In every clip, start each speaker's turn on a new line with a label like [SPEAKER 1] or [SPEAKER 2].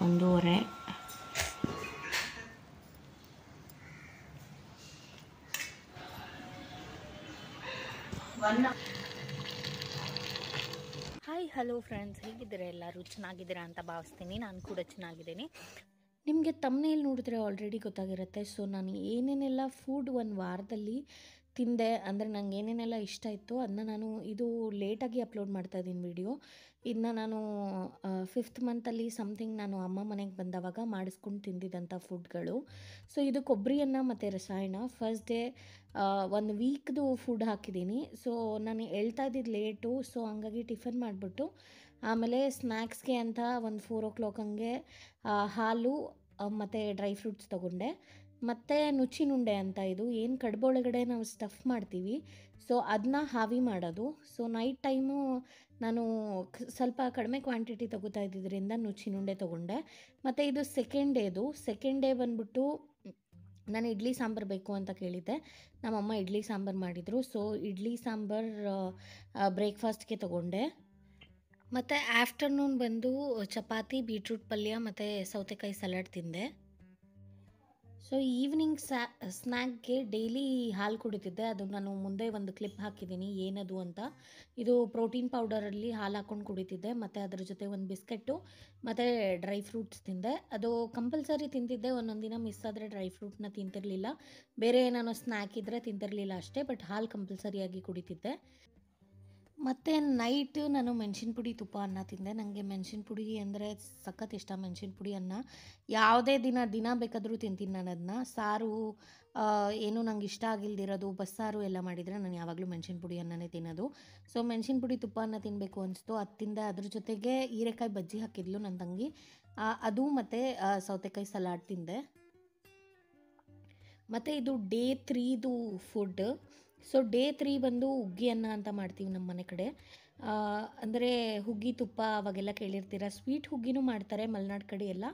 [SPEAKER 1] ಒಂದೂವರೆ. Hi hello friends, ಹೇಗಿದ್ದೀರಾ? ಎಲ್ಲರೂ ಚೆನ್ನಾಗಿದ್ದೀರಾ ಅಂತ ಭಾವಿಸ್ತೀನಿ. ನಾನು ಕೂಡ ಚೆನ್ನಾಗಿದ್ದೀನಿ. ನಿಮಗೆ ತಮ್ಮನೇಲಿ ನೋಡಿದ್ರೆ ಆಲ್ರೆಡಿ ಗೊತ್ತಾಗಿರುತ್ತೆ. ಸೊ ನಾನು ಏನೇನೆಲ್ಲ ಫುಡ್ ಒಂದು ವಾರದಲ್ಲಿ ತಿಂದೆ, ಅಂದರೆ ನಂಗೆ ಏನೇನೆಲ್ಲ ಇಷ್ಟ ಇತ್ತು ಅದನ್ನ ನಾನು ಇದು ಲೇಟಾಗಿ ಅಪ್ಲೋಡ್ ಮಾಡ್ತಾಯಿದ್ದೀನಿ ವಿಡಿಯೋ. ಇದನ್ನ ನಾನು 5th ಮಂತಲ್ಲಿ ಸಮಥಿಂಗ್ ನಾನು ಅಮ್ಮ ಮನೆಗೆ ಬಂದವಾಗ ಮಾಡಿಸ್ಕೊಂಡು ತಿಂದಿದ್ದಂಥ ಫುಡ್ಗಳು. ಸೊ ಇದು ಕೊಬ್ಬರಿ ಅನ್ನ ಮತ್ತು ರಸಾಯನ. ಫಸ್ಟ್ ಡೇ 1 ವೀಕ್ದು ಫುಡ್ ಹಾಕಿದ್ದೀನಿ. ಸೊ ನಾನು ಹೇಳ್ತಾ ಇದ್ದಿದ್ದು ಲೇಟು, ಸೊ ಹಂಗಾಗಿ ಟಿಫನ್ ಮಾಡಿಬಿಟ್ಟು ಆಮೇಲೆ ಸ್ನ್ಯಾಕ್ಸ್ಗೆ ಅಂತ ಒಂದು 4 o'clock ಹಂಗೆ ಹಾಲು ಮತ್ತು ಡ್ರೈ ಫ್ರೂಟ್ಸ್ ತೊಗೊಂಡೆ. ಮತ್ತು ನುಚ್ಚಿನುಂಡೆ ಅಂತ, ಇದು ಏನು ಕಡುಬೊಳಗಡೆ ನಾವು ಸ್ಟಫ್ ಮಾಡ್ತೀವಿ, ಸೊ ಅದನ್ನ ಹಾವಿ ಮಾಡೋದು. ಸೊ ನೈಟ್ ಟೈಮು ನಾನು ಸ್ವಲ್ಪ ಕಡಿಮೆ ಕ್ವಾಂಟಿಟಿ ತೊಗೋತಾ ಇದ್ದಿದ್ದರಿಂದ ನುಚ್ಚಿನುಂಡೆ ತೊಗೊಂಡೆ. ಮತ್ತು ಇದು ಸೆಕೆಂಡ್ ಡೇ ಬಂದ್ಬಿಟ್ಟು ನಾನು ಇಡ್ಲಿ ಸಾಂಬಾರು ಬೇಕು ಅಂತ ಕೇಳಿದ್ದೆ. ನಮ್ಮಮ್ಮ ಇಡ್ಲಿ ಸಾಂಬಾರು ಮಾಡಿದರು. ಸೊ ಇಡ್ಲಿ ಸಾಂಬಾರು ಬ್ರೇಕ್ಫಾಸ್ಟ್ಗೆ ತೊಗೊಂಡೆ. ಮತ್ತು ಆಫ್ಟರ್ನೂನ್ ಬಂದು ಚಪಾತಿ, ಬೀಟ್ರೂಟ್ ಪಲ್ಯ ಮತ್ತು ಸೌತೆಕಾಯಿ ಸಲಾಡ್ ತಿಂದೆ. ಸೊ ಈವ್ನಿಂಗ್ ಸ್ನ್ಯಾಕ್ಗೆ ಡೈಲಿ ಹಾಲು ಕುಡಿತಿದ್ದೆ. ಅದು ನಾನು ಮುಂದೆ ಒಂದು ಕ್ಲಿಪ್ ಹಾಕಿದ್ದೀನಿ ಏನದು ಅಂತ. ಇದು ಪ್ರೋಟೀನ್ ಪೌಡರಲ್ಲಿ ಹಾಲು ಹಾಕ್ಕೊಂಡು ಕುಡಿತಿದ್ದೆ. ಮತ್ತು ಅದ್ರ ಜೊತೆ ಒಂದು ಬಿಸ್ಕೆಟ್ಟು ಮತ್ತು ಡ್ರೈ ಫ್ರೂಟ್ಸ್ ತಿಂದೆ. ಅದು ಕಂಪಲ್ಸರಿ ತಿಂತಿದ್ದೆ. ಒಂದೊಂದು ದಿನ ಮಿಸ್ ಆದರೆ ಡ್ರೈ ಫ್ರೂಟ್ನ ತಿಂತಿರಲಿಲ್ಲ, ಬೇರೆ ಏನಾನೋ ಸ್ನ್ಯಾಕ್ ಇದ್ದರೆ ತಿಂತಿರಲಿಲ್ಲ ಅಷ್ಟೇ. ಬಟ್ ಹಾಲು ಕಂಪಲ್ಸರಿಯಾಗಿ ಕುಡಿತಿದ್ದೆ. ಮತ್ತು ನೈಟ್ ನಾನು ಮೆಣಸಿನ ಪುಡಿ ತುಪ್ಪ ಅನ್ನ ತಿಂದೆ. ನನಗೆ ಮೆಣಸಿನ ಪುಡಿ ಅಂದರೆ ಸಖತ್ ಇಷ್ಟ. ಮೆಣಸಿನ ಪುಡಿ ಅನ್ನ ಯಾವುದೇ ದಿನ ಬೇಕಾದರೂ ತಿಂತೀನಿ ನಾನು ಅದನ್ನ. ಸಾರು ಏನು ನಂಗೆ ಇಷ್ಟ ಆಗಿಲ್ದಿರೋದು, ಬಸ್ಸಾರು ಎಲ್ಲ ಮಾಡಿದರೆ ನಾನು ಯಾವಾಗಲೂ ಮೆಣಸಿನ ಪುಡಿ ಅನ್ನನೇ ತಿನ್ನೋದು. ಸೊ ಮೆಣಸಿನ ಪುಡಿ ತುಪ್ಪ ಅನ್ನ ತಿನ್ನಬೇಕು ಅನಿಸ್ತು, ಅದು ತಿಂದೆ. ಅದ್ರ ಜೊತೆಗೆ ಹೀರೆಕಾಯಿ ಬಜ್ಜಿ ಹಾಕಿದ್ಲು ನನ್ನ ತಂಗಿ, ಅದು ಮತ್ತು ಸೌತೆಕಾಯಿ ಸಲಾಡ್ ತಿಂದೆ. ಮತ್ತು ಇದು ಡೇ 3ದು ಫುಡ್. ಸೊ ಡೇ 3 ಬಂದು ಹುಗ್ಗಿ ಅನ್ನ ಅಂತ ಮಾಡ್ತೀವಿ ನಮ್ಮ ಮನೆ ಕಡೆ. ಅಂದರೆ ಹುಗ್ಗಿ ತುಪ್ಪ ಅವಾಗೆಲ್ಲ ಕೇಳಿರ್ತೀರ. ಸ್ವೀಟ್ ಹುಗ್ಗಿನೂ ಮಾಡ್ತಾರೆ ಮಲೆನಾಡು ಕಡೆ ಎಲ್ಲ,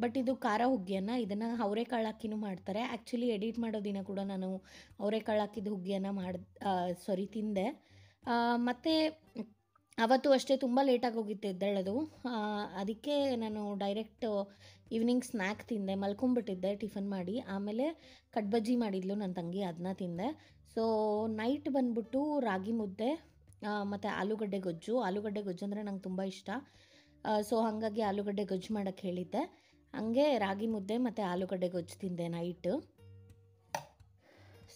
[SPEAKER 1] ಬಟ್ ಇದು ಖಾರ ಹುಗ್ಗಿಯನ್ನ. ಇದನ್ನು ಅವರೆಕಾಳು ಹಾಕಿನೂ ಮಾಡ್ತಾರೆ. ಆ್ಯಕ್ಚುಲಿ ಎಡಿಟ್ ಮಾಡೋ ದಿನ ಕೂಡ ನಾನು ಅವರೆಕಾಳು ಹಾಕಿದ್ದು ಹುಗ್ಗಿಯನ್ನು ತಿಂದೆ. ಮತ್ತು ಅವತ್ತು ಅಷ್ಟೇ ತುಂಬ ಲೇಟಾಗಿ ಹೋಗಿತ್ತು ಎದ್ದೇಳೋದು. ಅದಕ್ಕೆ ನಾನು ಡೈರೆಕ್ಟ್ ಈವ್ನಿಂಗ್ ಸ್ನ್ಯಾಕ್ ತಿಂದೆ, ಮಲ್ಕೊಂಬಿಟ್ಟಿದ್ದೆ ಟಿಫನ್ ಮಾಡಿ. ಆಮೇಲೆ ಕಡ್ಬಜ್ಜಿ ಮಾಡಿದ್ಲು ನನ್ನ ತಂಗಿ, ಅದನ್ನ ತಿಂದೆ. ಸೊ ನೈಟ್ ಬಂದ್ಬಿಟ್ಟು ರಾಗಿ ಮುದ್ದೆ ಮತ್ತು ಆಲೂಗಡ್ಡೆ ಗೊಜ್ಜು ಅಂದರೆ ನಂಗೆ ತುಂಬ ಇಷ್ಟ. ಸೊ ಹಾಗಾಗಿ ಆಲೂಗಡ್ಡೆ ಗೊಜ್ಜು ಮಾಡೋಕ್ಕೆ ಹೇಳಿದ್ದೆ. ಹಂಗೆ ರಾಗಿ ಮುದ್ದೆ ಮತ್ತು ಆಲೂಗಡ್ಡೆ ಗೊಜ್ಜು ತಿಂದೆ ನೈಟ್.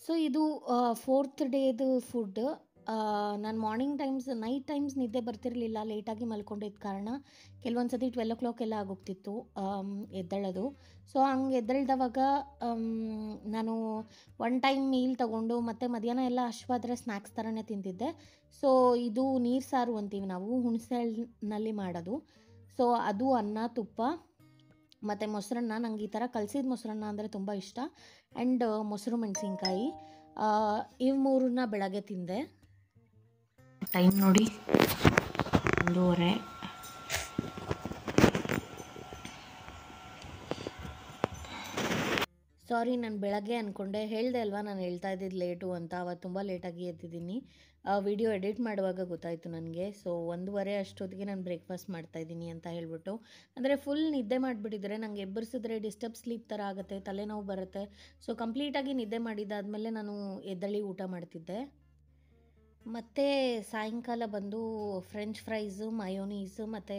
[SPEAKER 1] ಸೊ ಇದು 4th ಡೇದು ಫುಡ್. ನಾನು ನೈಟ್ ಟೈಮ್ಸ್ ನಿದ್ದೆ ಬರ್ತಿರಲಿಲ್ಲ, ಲೇಟಾಗಿ ಮಲ್ಕೊಂಡಿದ್ದ ಕಾರಣ ಕೆಲವೊಂದು ಸತಿ 12 o'clock ಎಲ್ಲ ಆಗೋಗ್ತಿತ್ತು ಎದ್ದೇಳೋದು. ಸೊ ಹಂಗೆ ಎದ್ದೇಳ್ದವಾಗ ನಾನು 1 ಟೈಮ್ ಮೀಲ್ ತೊಗೊಂಡು ಮತ್ತು ಮಧ್ಯಾಹ್ನ ಎಲ್ಲ ಹಶ್ವಾದ್ರೆ ಸ್ನ್ಯಾಕ್ಸ್ ಥರನೇ ತಿಂತಿದ್ದೆ. ಸೊ ಇದು ನೀರು ಸಾರು ಅಂತೀವಿ ನಾವು, ಹುಣಸೆ ಹಣ್ಣಿನಲ್ಲಿ ಮಾಡೋದು. ಸೊ ಅದು ಅನ್ನ, ತುಪ್ಪ ಮತ್ತು ಮೊಸರನ್ನ. ನಂಗೆ ಈ ಥರ ಕಲಸಿದ ಮೊಸರನ್ನ ಅಂದರೆ ತುಂಬ ಇಷ್ಟ. ಆ್ಯಂಡ್ ಮೊಸರು ಮೆಣಸಿನ್ಕಾಯಿ, ಇವು 3 ಬೆಳಗ್ಗೆ ತಿಂದೆ. ಟೈಮ್ ನೋಡಿ 1:30. ಸಾರಿ, ನಾನು ಬೆಳಗ್ಗೆ ಅಂದ್ಕೊಂಡೆ, ಹೇಳಿದೆ ಅಲ್ವಾ ನಾನು ಹೇಳ್ತಾ ಇದ್ದಿದ್ದು ಲೇಟು ಅಂತ. ಅವತ್ತು ತುಂಬ ಲೇಟಾಗಿ ಎದ್ದಿದ್ದೀನಿ. ವಿಡಿಯೋ ಎಡಿಟ್ ಮಾಡುವಾಗ ಗೊತ್ತಾಯಿತು ನನಗೆ. ಸೊ 1:30 ಅಷ್ಟೊತ್ತಿಗೆ ನಾನು ಬ್ರೇಕ್ಫಾಸ್ಟ್ ಮಾಡ್ತಾಯಿದ್ದೀನಿ ಅಂತ ಹೇಳ್ಬಿಟ್ಟು. ಅಂದರೆ ಫುಲ್ ನಿದ್ದೆ ಮಾಡಿಬಿಟ್ಟಿದ್ರೆ ನನಗೆ ಎಬ್ಬರಿಸಿದ್ರೆ ಡಿಸ್ಟರ್ಬ್ ಸ್ಲೀಪ್ ಥರ ಆಗುತ್ತೆ, ತಲೆನೋವು ಬರುತ್ತೆ. ಸೊ ಕಂಪ್ಲೀಟಾಗಿ ನಿದ್ದೆ ಮಾಡಿದ್ದಾದಮೇಲೆ ನಾನು ಎದ್ದೇಳಿ ಊಟ ಮಾಡ್ತಿದ್ದೆ. ಮತ್ತು ಸಾಯಂಕಾಲ ಬಂದು ಫ್ರೆಂಚ್ ಫ್ರೈಸು, ಮಯೋನೀಸು ಮತ್ತು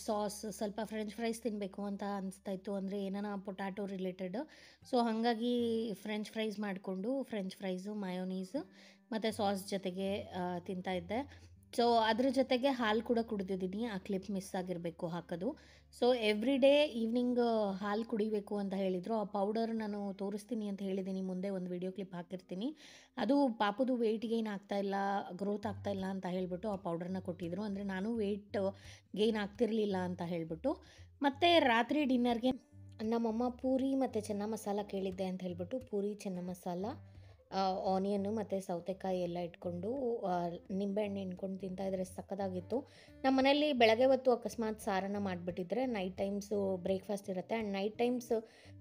[SPEAKER 1] ಸಾಸ್. ಸ್ವಲ್ಪ ಫ್ರೆಂಚ್ ಫ್ರೈಸ್ ತಿನ್ನಬೇಕು ಅಂತ ಅನಿಸ್ತಾಯಿತ್ತು, ಅಂದರೆ ಏನಾನ ಪೊಟ್ಯಾಟೊ ರಿಲೇಟೆಡ್. ಸೊ ಹಾಗಾಗಿ ಫ್ರೆಂಚ್ ಫ್ರೈಸ್ ಮಾಡಿಕೊಂಡು ಫ್ರೆಂಚ್ ಫ್ರೈಸು, ಮಯೋನೀಸು ಮತ್ತು ಸಾಸ್ ಜೊತೆಗೆ ತಿಂತಾಯಿದ್ದೆ. ಸೊ ಅದ್ರ ಜೊತೆಗೆ ಹಾಲು ಕೂಡ ಕುಡಿದಿದ್ದೀನಿ. ಆ ಕ್ಲಿಪ್ ಮಿಸ್ ಆಗಿರಬೇಕು ಹಾಕೋದು. ಸೊ ಎವ್ರಿ ಡೇ ಈವ್ನಿಂಗ್ ಹಾಲು ಕುಡಿಬೇಕು ಅಂತ ಹೇಳಿದರು. ಆ ಪೌಡರ್ ನಾನು ತೋರಿಸ್ತೀನಿ ಅಂತ ಹೇಳಿದ್ದೀನಿ, ಮುಂದೆ ಒಂದು ವಿಡಿಯೋ ಕ್ಲಿಪ್ ಹಾಕಿರ್ತೀನಿ. ಅದು ಪಾಪುದು ವೆಯ್ಟ್ ಗೇನ್ ಆಗ್ತಾಯಿಲ್ಲ, ಗ್ರೋತ್ ಆಗ್ತಾಯಿಲ್ಲ ಅಂತ ಹೇಳಿಬಿಟ್ಟು ಆ ಪೌಡರ್ನ ಕೊಟ್ಟಿದ್ದರು. ಅಂದರೆ ನಾನು ವೆಯ್ಟ್ ಗೇನ್ ಆಗ್ತಿರಲಿಲ್ಲ ಅಂತ ಹೇಳಿಬಿಟ್ಟು. ಮತ್ತು ರಾತ್ರಿ ಡಿನ್ನರ್ಗೆ ನಮ್ಮಮ್ಮ ಪೂರಿ ಮತ್ತು ಚೆನ್ನ ಮಸಾಲ ಕೇಳಿದ್ದೆ ಅಂತ ಹೇಳಿಬಿಟ್ಟು ಪೂರಿ, ಚೆನ್ನ ಮಸಾಲ, ಆನಿಯನ್ನು ಮತ್ತು ಸೌತೆಕಾಯಿ ಎಲ್ಲ ಇಟ್ಕೊಂಡು ನಿಂಬೆಹಣ್ಣು ಹಿಂಡ್ಕೊಂಡು ತಿಂತಾಯಿದ್ರೆ ಸಕ್ಕತ್ತಾಗಿತ್ತು. ನಮ್ಮ ಮನೇಲಿ ಬೆಳಗ್ಗೆ ಹೊತ್ತು ಅಕಸ್ಮಾತ್ ಸಾರನ್ನು ಮಾಡಿಬಿಟ್ಟಿದ್ರೆ ನೈಟ್ ಟೈಮ್ಸು ಬ್ರೇಕ್ಫಾಸ್ಟ್ ಇರುತ್ತೆ. ಆ್ಯಂಡ್ ನೈಟ್ ಟೈಮ್ಸ್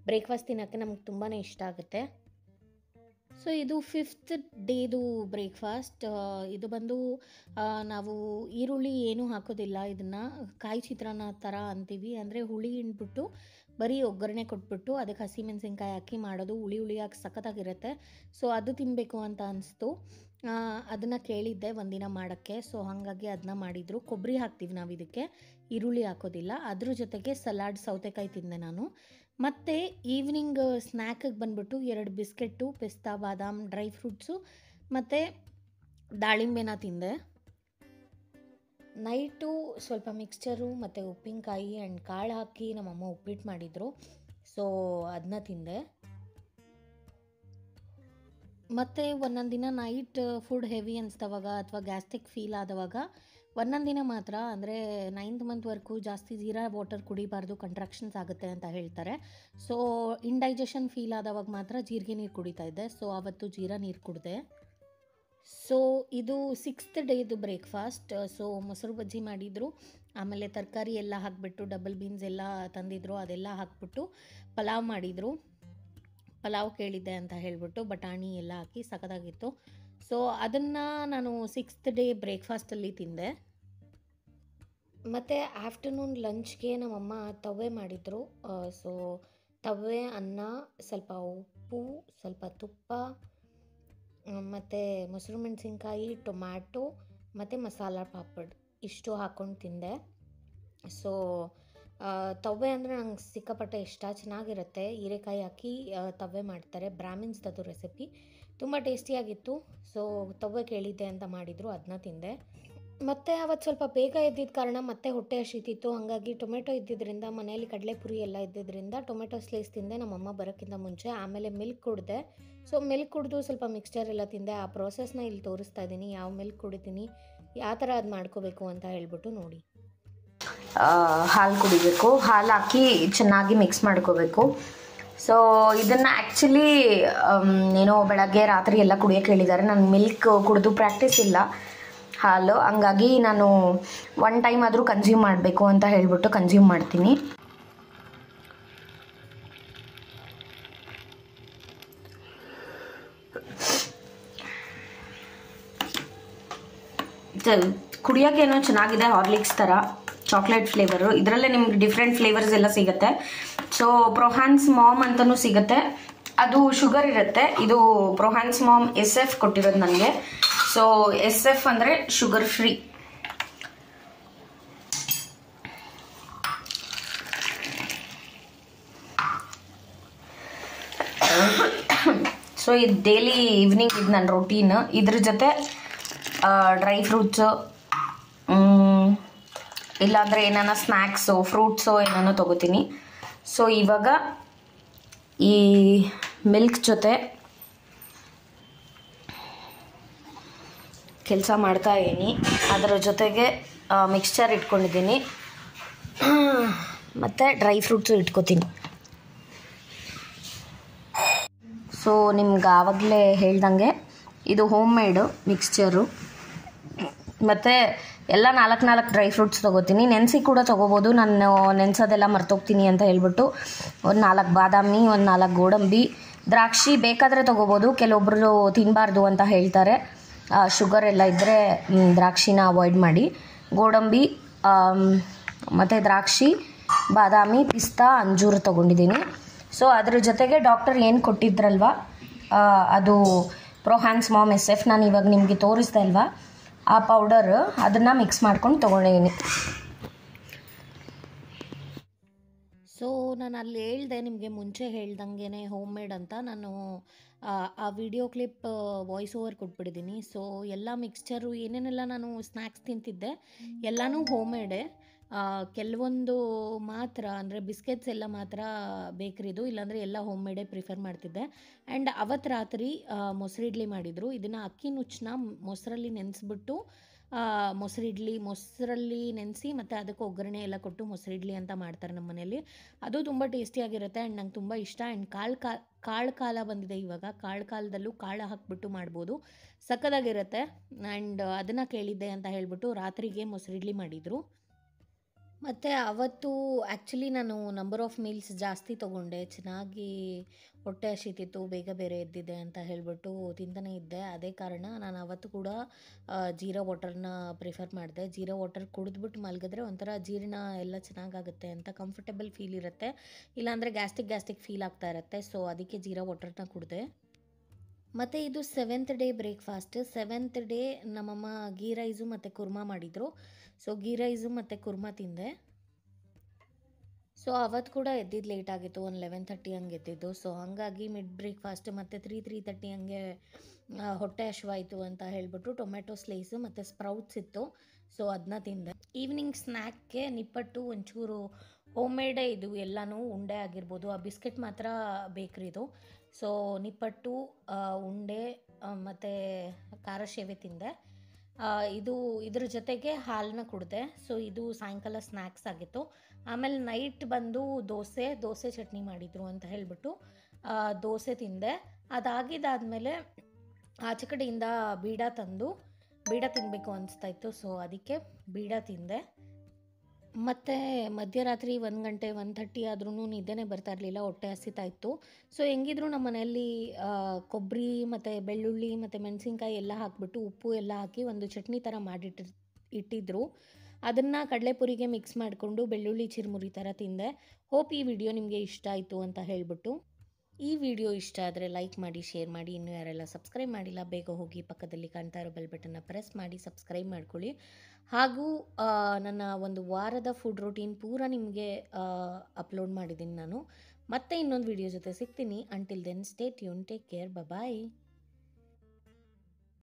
[SPEAKER 1] ಬ್ರೇಕ್ಫಾಸ್ಟ್ ತಿನ್ನೋಕ್ಕೆ ನಮ್ಗೆ ತುಂಬಾ ಇಷ್ಟ ಆಗುತ್ತೆ. ಸೊ ಇದು 5th ಡೇದು ಬ್ರೇಕ್ಫಾಸ್ಟ್. ಇದು ಬಂದು ನಾವು ಈರುಳ್ಳಿ ಏನೂ ಹಾಕೋದಿಲ್ಲ, ಇದನ್ನು ಕಾಯಿ ಚಿತ್ರಾನ್ನ ಥರ ಅಂತೀವಿ. ಅಂದರೆ ಹುಳಿ ಹಿಂಡ್ಬಿಟ್ಟು ಬರೀ ಒಗ್ಗರಣೆ ಕೊಟ್ಬಿಟ್ಟು ಅದಕ್ಕೆ ಹಸಿಮೆಣಸಿನ್ಕಾಯಿ ಹಾಕಿ ಮಾಡೋದು. ಹುಳಿ ಹುಳಿಯಾಗಿ ಸಖತ್ತಾಗಿರುತ್ತೆ. ಸೊ ಅದು ತಿನ್ನಬೇಕು ಅಂತ ಅನಿಸ್ತು. ಅದನ್ನು ಕೇಳಿದ್ದೆ ಒಂದಿನ ಮಾಡೋಕ್ಕೆ. ಸೊ ಹಾಗಾಗಿ ಅದನ್ನ ಮಾಡಿದರು. ಕೊಬ್ಬರಿ ಹಾಕ್ತೀವಿ ನಾವು ಇದಕ್ಕೆ, ಈರುಳ್ಳಿ ಹಾಕೋದಿಲ್ಲ. ಅದ್ರ ಜೊತೆಗೆ ಸಲಾಡ್ ಸೌತೆಕಾಯಿ ತಿಂದೆ ನಾನು. ಮತ್ತು ಈವ್ನಿಂಗ್ ಸ್ನ್ಯಾಕಿಗೆ ಬಂದುಬಿಟ್ಟು 2 ಬಿಸ್ಕೆಟ್ಟು, ಪಿಸ್ತಾ ಬಾದಾಮ್, ಡ್ರೈ ಫ್ರೂಟ್ಸು ಮತ್ತು ದಾಳಿಂಬೆನ ತಿಂದೆ. ನೈಟು ಸ್ವಲ್ಪ ಮಿಕ್ಸ್ಚರು ಮತ್ತು ಉಪ್ಪಿನಕಾಯಿ ಆ್ಯಂಡ್ ಕಾಳು ಹಾಕಿ ನಮ್ಮಮ್ಮ ಉಪ್ಪಿಟ್ಟು ಮಾಡಿದರು. ಸೊ ಅದನ್ನ ತಿಂದೆ. ಮತ್ತು ಒಂದೊಂದು ದಿನ ನೈಟ್ ಫುಡ್ ಹೆವಿ ಅನಿಸ್ತವಾಗ ಅಥವಾ ಗ್ಯಾಸ್ಟ್ರಿಕ್ ಫೀಲ್ ಆದವಾಗ ಒಂದೊಂದು ದಿನ ಮಾತ್ರ, ಅಂದರೆ 9th ಮಂತ್ವರೆಗೂ ಜಾಸ್ತಿ ಜೀರಾ ವಾಟರ್ ಕುಡಿಬಾರ್ದು, ಕಂಟ್ರಾಕ್ಷನ್ಸ್ ಆಗುತ್ತೆ ಅಂತ ಹೇಳ್ತಾರೆ. ಸೊ ಇಂಡೈಜೆಷನ್ ಫೀಲ್ ಆದವಾಗ ಮಾತ್ರ ಜೀರಿಗೆ ನೀರು ಕುಡಿತಾ ಇದ್ದೆ. ಸೊ ಆವತ್ತು ಜೀರಾ ನೀರು ಕುಡಿದೆ. ಸೊ ಇದು 6th ಡೇದು ಬ್ರೇಕ್ಫಾಸ್ಟ್. ಸೊ ಮೊಸರು ಬಜ್ಜಿ ಮಾಡಿದರು. ಆಮೇಲೆ ತರಕಾರಿ ಎಲ್ಲ ಹಾಕಿಬಿಟ್ಟು ಡಬಲ್ ಬೀನ್ಸ್ ಎಲ್ಲ ತಂದಿದ್ರು, ಅದೆಲ್ಲ ಹಾಕ್ಬಿಟ್ಟು ಪಲಾವ್ ಮಾಡಿದರು. ಪಲಾವ್ ಕೇಳಿದ್ದೆ ಅಂತ ಹೇಳಿಬಿಟ್ಟು ಬಟಾಣಿ ಎಲ್ಲ ಹಾಕಿ ಸಖತ್ತಾಗಿತ್ತು. ಸೊ ಅದನ್ನು ನಾನು 6th ಡೇ ಬ್ರೇಕ್ಫಾಸ್ಟಲ್ಲಿ ತಿಂದೆ. ಮತ್ತು ಆಫ್ಟರ್ನೂನ್ ಲಂಚ್ಗೆ ನಮ್ಮಮ್ಮ ತವ್ವೆ ಮಾಡಿದರು. ಸೊ ತವ್ವೆ, ಅನ್ನ, ಸ್ವಲ್ಪ ಉಪ್ಪು, ಸ್ವಲ್ಪ ತುಪ್ಪ ಮತ್ತು ಮೊಸರು ಮೆಣಸಿನ್ಕಾಯಿ, ಟೊಮ್ಯಾಟೊ ಮತ್ತು ಮಸಾಲ ಪಾಪಡ್ ಇಷ್ಟು ಹಾಕ್ಕೊಂಡು ತಿಂದೆ. ಸೊ ತವ್ವೆ ಅಂದರೆ ನಂಗೆ ಸಿಕ್ಕಾಪಟ್ಟೆ ಇಷ್ಟ, ಚೆನ್ನಾಗಿರುತ್ತೆ. ಹೀರೆಕಾಯಿ ಹಾಕಿ ತವ್ವೆ ಮಾಡ್ತಾರೆ, ಬ್ರಾಹ್ಮಿನ್ಸ್ದದು ರೆಸಿಪಿ, ತುಂಬ ಟೇಸ್ಟಿಯಾಗಿತ್ತು. ಸೊ ತವ್ವೆ ಕೇಳಿದ್ದೆ ಅಂತ ಮಾಡಿದರು, ಅದನ್ನ ತಿಂದೆ. ಮತ್ತು ಅವತ್ತು ಸ್ವಲ್ಪ ಬೇಗ ಎದ್ದಿದ್ದ ಕಾರಣ ಮತ್ತೆ ಹೊಟ್ಟೆ ಹಸಿತಿತ್ತು. ಹಾಗಾಗಿ ಟೊಮೆಟೊ ಇದ್ದಿದ್ದರಿಂದ, ಮನೆಯಲ್ಲಿ ಕಡಲೆಪುರಿ ಎಲ್ಲ ಇದ್ದಿದ್ದರಿಂದ ಟೊಮೆಟೊ ಸ್ಲೈಸ್ ತಿಂದೆ ನಮ್ಮಮ್ಮ ಬರೋಕ್ಕಿಂತ ಮುಂಚೆ. ಆಮೇಲೆ ಮಿಲ್ಕ್ ಕುಡಿದೆ. ಸೊ ಮಿಲ್ಕ್ ಕುಡಿದು ಸ್ವಲ್ಪ ಮಿಕ್ಸ್ಚರ್ ಎಲ್ಲ ತಿಂದೆ. ಆ ಪ್ರೋಸೆಸ್ನ ಇಲ್ಲಿ ತೋರಿಸ್ತಾ ಇದ್ದೀನಿ, ಯಾವ ಮಿಲ್ಕ್ ಕುಡಿತೀನಿ, ಯಾವ ಥರ ಅದು ಮಾಡ್ಕೋಬೇಕು ಅಂತ ಹೇಳ್ಬಿಟ್ಟು ನೋಡಿ.
[SPEAKER 2] ಹಾಲು ಕುಡಿಬೇಕು, ಹಾಲು ಹಾಕಿ ಚೆನ್ನಾಗಿ ಮಿಕ್ಸ್ ಮಾಡ್ಕೋಬೇಕು. ಸೊ ಇದನ್ನು ಆ್ಯಕ್ಚುಲಿ ಏನೋ ಬೆಳಗ್ಗೆ ರಾತ್ರಿ ಎಲ್ಲ ಕುಡಿಯೋಕ್ಕೆ ಹೇಳಿದ್ದಾರೆ. ನಾನು ಮಿಲ್ಕ್ ಕುಡಿದು ಪ್ರಾಕ್ಟೀಸ್ ಇಲ್ಲ ಹಾಲು, ಹಂಗಾಗಿ ನಾನು 1 ಟೈಮ್ ಆದರೂ ಕನ್ಸ್ಯೂಮ್ ಮಾಡಬೇಕು ಅಂತ ಹೇಳ್ಬಿಟ್ಟು ಕನ್ಸ್ಯೂಮ್ ಮಾಡ್ತೀನಿ. ಕುಡಿಯೋಕ್ಕೇನೋ ಚೆನ್ನಾಗಿದೆ, ಹಾರ್ಲಿಕ್ಸ್ ಥರ ಚಾಕ್ಲೇಟ್ ಫ್ಲೇವರು. ಇದರಲ್ಲೇ ನಿಮ್ಗೆ ಡಿಫ್ರೆಂಟ್ ಫ್ಲೇವರ್ಸ್ ಎಲ್ಲ ಸಿಗುತ್ತೆ. ಸೊ ಪ್ರೊಹಾನ್ಸ್ ಮಾಮ್ ಅಂತಲೂ ಸಿಗುತ್ತೆ, ಅದು ಶುಗರ್ ಇರುತ್ತೆ. ಇದು ಪ್ರೊಹಾನ್ಸ್ ಮಾಮ್ SF ಕೊಟ್ಟಿರೋದು ನನಗೆ. ಸೊ SF ಅಂದರೆ ಶುಗರ್ ಫ್ರೀ. ಸೊ ಇದು ಡೈಲಿ ಈವ್ನಿಂಗ್ ಇದು ನನ್ನ ರೊಟೀನ್. ಇದ್ರ ಜೊತೆ ಡ್ರೈ ಫ್ರೂಟ್ಸು, ಇಲ್ಲಾಂದರೆ ಏನಾನ ಸ್ನ್ಯಾಕ್ಸು, ಫ್ರೂಟ್ಸು ಏನಾನ ತೊಗೋತೀನಿ. ಸೊ ಇವಾಗ ಈ ಮಿಲ್ಕ್ ಜೊತೆ ಕೆಲಸ ಮಾಡ್ತಾ ಇದ್ದೀನಿ. ಅದರ ಜೊತೆಗೆ ಮಿಕ್ಸ್ಚರ್ ಇಟ್ಕೊಂಡಿದ್ದೀನಿ ಮತ್ತು ಡ್ರೈ ಫ್ರೂಟ್ಸು ಇಟ್ಕೋತೀನಿ. ಸೊ ನಿಮ್ಗೆ ಆವಾಗಲೇ ಹೇಳ್ದಂಗೆ ಇದು ಹೋಮ್ ಮೇಡು ಮಿಕ್ಸ್ಚರು. ಮತ್ತು ಎಲ್ಲ 4 ಡ್ರೈ ಫ್ರೂಟ್ಸ್ ತೊಗೋತೀನಿ. ನೆನೆಸಿ ಕೂಡ ತೊಗೋಬೋದು. ನಾನು ನೆನೆಸೋದೆಲ್ಲ ಮರ್ತೋಗ್ತೀನಿ ಅಂತ ಹೇಳ್ಬಿಟ್ಟು ಒಂದು 4 ಬಾದಾಮಿ, ಒಂದು 4 ಗೋಡಂಬಿ, ದ್ರಾಕ್ಷಿ ಬೇಕಾದರೆ ತೊಗೋಬೋದು. ಕೆಲವೊಬ್ಬರು ತಿನ್ನಬಾರ್ದು ಅಂತ ಹೇಳ್ತಾರೆ, ಶುಗರ್ ಎಲ್ಲ ಇದ್ದರೆ ದ್ರಾಕ್ಷಿನ ಅವಾಯ್ಡ್ ಮಾಡಿ. ಗೋಡಂಬಿ ಮತ್ತು ದ್ರಾಕ್ಷಿ, ಬಾದಾಮಿ, ಪಿಸ್ತಾ, ಅಂಜೂರ ತೊಗೊಂಡಿದ್ದೀನಿ. ಸೊ ಅದ್ರ ಜೊತೆಗೆ ಡಾಕ್ಟರ್ ಏನು ಕೊಟ್ಟಿದ್ರಲ್ವ, ಅದು ಪ್ರೊಹಾನ್ಸ್ ಮಾಮ್ SF ನಾನು ಇವಾಗ ನಿಮಗೆ ತೋರಿಸ್ದೆ ಅಲ್ವಾ, ಆ ಪೌಡರ್, ಅದನ್ನು ಮಿಕ್ಸ್ ಮಾಡ್ಕೊಂಡು ತೊಗೊಂಡಿದ್ದೀನಿ.
[SPEAKER 1] ಸೊ ನಾನು ಅಲ್ಲಿ ಹೇಳಿದೆ ನಿಮಗೆ ಮುಂಚೆ ಹೇಳ್ದಂಗೆ ಹೋಮ್ ಮೇಡ್ ಅಂತ. ನಾನು ಆ ವಿಡಿಯೋ ಕ್ಲಿಪ್ ವಾಯ್ಸ್ ಓವರ್ ಕೊಟ್ಬಿಟ್ಟಿದ್ದೀನಿ. ಸೊ ಎಲ್ಲ ಮಿಕ್ಸ್ಚರು ಏನೇನೆಲ್ಲ ನಾನು ಸ್ನ್ಯಾಕ್ಸ್ ತಿಂತಿದ್ದೆ ಎಲ್ಲನೂ ಹೋಮ್ ಮೇಡೇ. ಕೆಲವೊಂದು ಮಾತ್ರ, ಅಂದರೆ ಬಿಸ್ಕೆಟ್ಸ್ ಎಲ್ಲ ಮಾತ್ರ ಬೇಕ್ರಿದು, ಇಲ್ಲಾಂದರೆ ಎಲ್ಲ ಹೋಮ್ ಮೇಡೇ ಪ್ರಿಫರ್ ಮಾಡ್ತಿದ್ದೆ. ಆ್ಯಂಡ್ ಅವತ್ತು ರಾತ್ರಿ ಮೊಸರು ಇಡ್ಲಿ ಮಾಡಿದರು. ಇದನ್ನು ಅಕ್ಕಿ ನುಚ್ಚನ್ನ ಮೊಸರಲ್ಲಿ ನೆನೆಸ್ಬಿಟ್ಟು ಮೊಸರಲ್ಲಿ ನೆನೆಸಿ ಮತ್ತು ಅದಕ್ಕೆ ಒಗ್ಗರಣೆ ಎಲ್ಲ ಕೊಟ್ಟು ಮೊಸರು ಇಡ್ಲಿ ಅಂತ ಮಾಡ್ತಾರೆ ನಮ್ಮ ಮನೇಲಿ. ಅದು ತುಂಬ ಟೇಸ್ಟಿಯಾಗಿರುತ್ತೆ ಆ್ಯಂಡ್ ನಂಗೆ ತುಂಬ ಇಷ್ಟ. ಆ್ಯಂಡ್ ಕಾಳು ಕಾಲ ಬಂದಿದೆ ಇವಾಗ, ಕಾಲದಲ್ಲೂ ಕಾಳು ಹಾಕ್ಬಿಟ್ಟು ಮಾಡ್ಬೋದು, ಸಕ್ಕತ್ತಾಗಿರುತ್ತೆ. ಆ್ಯಂಡ್ ಅದನ್ನು ಕೇಳಿದ್ದೆ ಅಂತ ಹೇಳಿಬಿಟ್ಟು ರಾತ್ರಿಗೆ ಮೊಸರು ಇಡ್ಲಿ ಮಾಡಿದರು. ಮತ್ತು ಅವತ್ತು ಆ್ಯಕ್ಚುಲಿ ನಾನು ನಂಬರ್ ಆಫ್ ಮೀಲ್ಸ್ ಜಾಸ್ತಿ ತೊಗೊಂಡೆ, ಚೆನ್ನಾಗಿ ಹೊಟ್ಟೆ ಹಸಿತಿತ್ತು, ಬೇಗ ಬೇರೆ ಎದ್ದಿದ್ದೆ ಅಂತ ಹೇಳಿಬಿಟ್ಟು ತಿಂತಾನೆ ಇದ್ದೆ. ಅದೇ ಕಾರಣ ನಾನು ಅವತ್ತು ಕೂಡ ಜೀರಾ ವಾಟರ್ನ ಪ್ರಿಫರ್ ಮಾಡಿದೆ. ಜೀರಾ ವಾಟರ್ ಕುಡಿದ್ಬಿಟ್ಟು ಮಲಗಿದ್ರೆ ಒಂಥರ ಜೀರ್ಣ ಎಲ್ಲ ಚೆನ್ನಾಗಾಗುತ್ತೆ ಅಂತ ಕಂಫರ್ಟಬಲ್ ಫೀಲ್ ಇರುತ್ತೆ, ಇಲ್ಲಾಂದರೆ ಗ್ಯಾಸ್ಟಿಕ್ ಫೀಲ್ ಆಗ್ತಾ ಇರುತ್ತೆ. ಸೊ ಅದಕ್ಕೆ ಜೀರಾ ವಾಟರ್ನ ಕುಡಿದೆ. ಮತ್ತು ಇದು 7th day breakfast. 7th day ನಮ್ಮಮ್ಮ ಗೀ ರೈಸು ಮತ್ತು ಕುರ್ಮಾ ಮಾಡಿದರು. ಸೊ ಗೀ ರೈಸು ಮತ್ತು ಕುರ್ಮಾ ತಿಂದೆ. ಸೊ ಅವತ್ತು ಕೂಡ ಎದ್ದಿದ್ದು ಲೇಟ್ ಆಗಿತ್ತು, ಒಂದು 11:30 ಹಂಗೆ ಎದ್ದಿದ್ದು. ಸೊ ಹಾಗಾಗಿ ಮಿಡ್ ಬ್ರೇಕ್ಫಾಸ್ಟ್ ಮತ್ತು 3:30 ಹಂಗೆ ಹೊಟ್ಟೆ ಹಶ್ವಾಯಿತು ಅಂತ ಹೇಳಿಬಿಟ್ಟು ಟೊಮೆಟೊ ಸ್ಲೈಸು ಮತ್ತು ಸ್ಪ್ರೌಟ್ಸ್ ಇತ್ತು, ಸೊ ಅದನ್ನ ತಿಂದೆ. ಈವ್ನಿಂಗ್ ಸ್ನ್ಯಾಕ್ಗೆ ನಿಪ್ಪಟ್ಟು, ಒಂಚೂರು ಹೋಮ್ ಮೇಡೇ ಇದು ಎಲ್ಲನೂ, ಉಂಡೆ ಆಗಿರ್ಬೋದು. ಆ ಬಿಸ್ಕೆಟ್ ಮಾತ್ರ ಬೇಕ್ರಿದು. ಸೊ ನಿಪ್ಪಟ್ಟು, ಉಂಡೆ ಮತ್ತು ಖಾರ ಶೇವೆ ತಿಂದೆ. ಇದ್ರ ಜೊತೆಗೆ ಹಾಲನ್ನ ಕುಡಿದೆ. ಸೊ ಇದು ಸಾಯಂಕಾಲ ಸ್ನ್ಯಾಕ್ಸ್ ಆಗಿತ್ತು. ಆಮೇಲೆ ನೈಟ್ ಬಂದು ದೋಸೆ ಚಟ್ನಿ ಮಾಡಿದರು ಅಂತ ಹೇಳಿಬಿಟ್ಟು ದೋಸೆ ತಿಂದೆ. ಅದಾಗಿದ್ದಾದಮೇಲೆ ಆಚೆ ಕಡೆಯಿಂದ ಬೀಡ ತಿನ್ನಬೇಕು ಅನಿಸ್ತಾ ಇತ್ತು. ಸೊ ಅದಕ್ಕೆ ಬೀಡ ತಿಂದೆ. ಮತ್ತು ಮಧ್ಯರಾತ್ರಿ 1 ಗಂಟೆ 1:30 ಆದ್ರೂ ನಿದ್ದೆನೇ ಬರ್ತಾ ಇರಲಿಲ್ಲ, ಹೊಟ್ಟೆ ಹಸಿತಾ ಇತ್ತು. ಸೊ ಹೆಂಗಿದ್ರು ನಮ್ಮ ಮನೆಯಲ್ಲಿ ಕೊಬ್ಬರಿ ಮತ್ತು ಬೆಳ್ಳುಳ್ಳಿ ಮತ್ತು ಮೆಣಸಿನ್ಕಾಯಿ ಎಲ್ಲ ಹಾಕಿಬಿಟ್ಟು ಉಪ್ಪು ಎಲ್ಲ ಹಾಕಿ ಒಂದು ಚಟ್ನಿ ಥರ ಇಟ್ಟಿದ್ರು. ಅದನ್ನು ಕಡಲೆಪುರಿಗೆ ಮಿಕ್ಸ್ ಮಾಡಿಕೊಂಡು ಬೆಳ್ಳುಳ್ಳಿ ಚಿರುಮುರಿ ಥರ ತಿಂದೆ. ಹೋಪ್ ಈ ವಿಡಿಯೋ ನಿಮಗೆ ಇಷ್ಟ ಆಯಿತು ಅಂತ ಹೇಳಿಬಿಟ್ಟು. ಈ ವಿಡಿಯೋ ಇಷ್ಟ ಆದರೆ ಲೈಕ್ ಮಾಡಿ, ಶೇರ್ ಮಾಡಿ. ಇನ್ನೂ ಯಾರೆಲ್ಲ ಸಬ್ಸ್ಕ್ರೈಬ್ ಮಾಡಿಲ್ಲ ಬೇಗ ಹೋಗಿ ಪಕ್ಕದಲ್ಲಿ ಕಾಣ್ತಾ ಇರೋ ಬೆಲ್ ಬಟನ್ನ ಪ್ರೆಸ್ ಮಾಡಿ ಸಬ್ಸ್ಕ್ರೈಬ್ ಮಾಡ್ಕೊಳ್ಳಿ. ಹಾಗೂ ನನ್ನ ಒಂದು ವಾರದ ಫುಡ್ ರೂಟೀನ್ ಪೂರ ನಿಮಗೆ ಅಪ್ಲೋಡ್ ಮಾಡಿದ್ದೀನಿ ನಾನು. ಮತ್ತೆ ಇನ್ನೊಂದು ವಿಡಿಯೋ ಜೊತೆ ಸಿಗ್ತೀನಿ. Until then stay tune, take care, ಬಾಯ್.